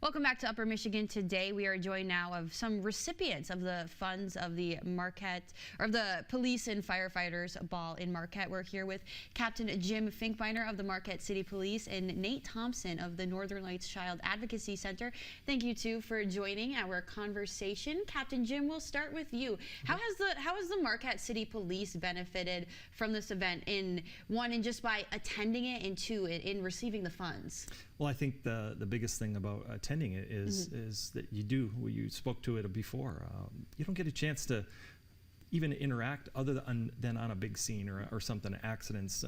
Welcome back to Upper Michigan Today. We are joined now of some recipients of the funds of the Marquette, or of the Police and Firefighters Ball in Marquette. We're here with Captain Jim Finkbeiner of the Marquette City Police and Nate Thompson of the Northern Lights Child Advocacy Center. Thank you two for joining our conversation. Captain Jim, we'll start with you. How has the Marquette City Police benefited from this event, in just by attending it, and two, in receiving the funds? Well, I think the biggest thing about attending it is that you spoke to it before. You don't get a chance to even interact other than on a big scene or something, accidents,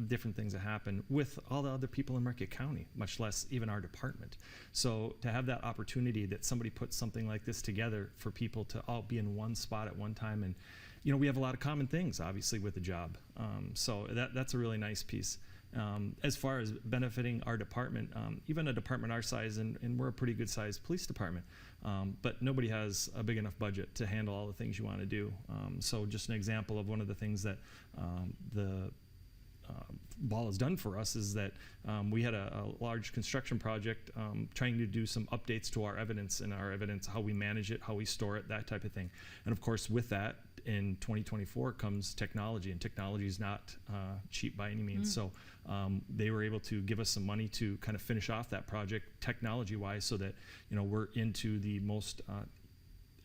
different things that happen with all the other people in Marquette County, much less even our department. So to have that opportunity that somebody puts something like this together for people to all be in one spot at one time, and we have a lot of common things, obviously, with the job. So that's a really nice piece. As far as benefiting our department, even a department our size, and we're a pretty good sized police department, but nobody has a big enough budget to handle all the things you want to do. So just an example of one of the things that the Ball has done for us is that we had a large construction project trying to do some updates to our evidence, how we manage it, how we store it, that type of thing. And of course, with that, in 2024 comes technology, and technology is not cheap by any means. So they were able to give us some money to kind of finish off that project technology-wise, so that we're into the most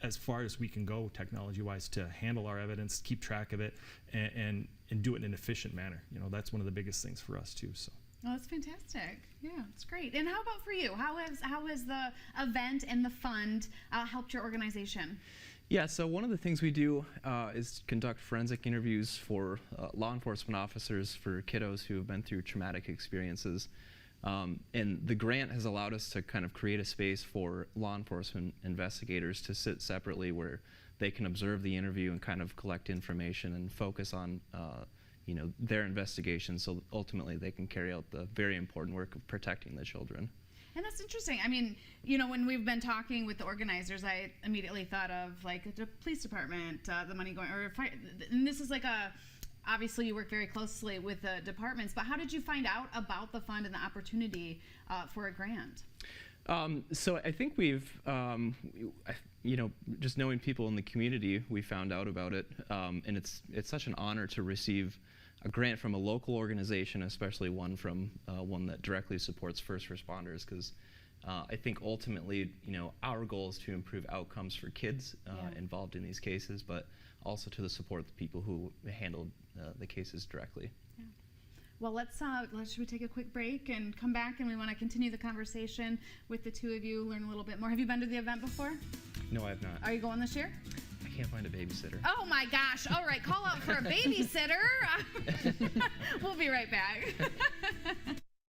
as far as we can go technology-wise to handle our evidence, keep track of it, and do it in an efficient manner. That's one of the biggest things for us too. So. Oh, that's fantastic. Yeah, it's great. And how about for you? How has the event and the fund helped your organization? Yeah, so one of the things we do is conduct forensic interviews for law enforcement officers for kiddos who have been through traumatic experiences. And the grant has allowed us to kind of create a space for law enforcement investigators to sit separately, where they can observe the interview and kind of collect information and focus on their investigation, so ultimately they can carry out the very important work of protecting the children. And that's interesting. I mean, when we've been talking with the organizers, I immediately thought of like the police department, the money going, and this is like obviously you work very closely with the departments, but how did you find out about the fund and the opportunity for a grant? So I think we've, just knowing people in the community, we found out about it, and it's such an honor to receive a grant from a local organization, especially one that directly supports first responders, because I think ultimately, our goal is to improve outcomes for kids involved in these cases, but also to support the people who handled the cases directly. Yeah. Well, should we take a quick break and come back, and we want to continue the conversation with the two of you, learn a little bit more. Have you been to the event before? No, I have not. Are you going this year? I can't find a babysitter. Oh my gosh. All right, call out for a babysitter. We'll be right back.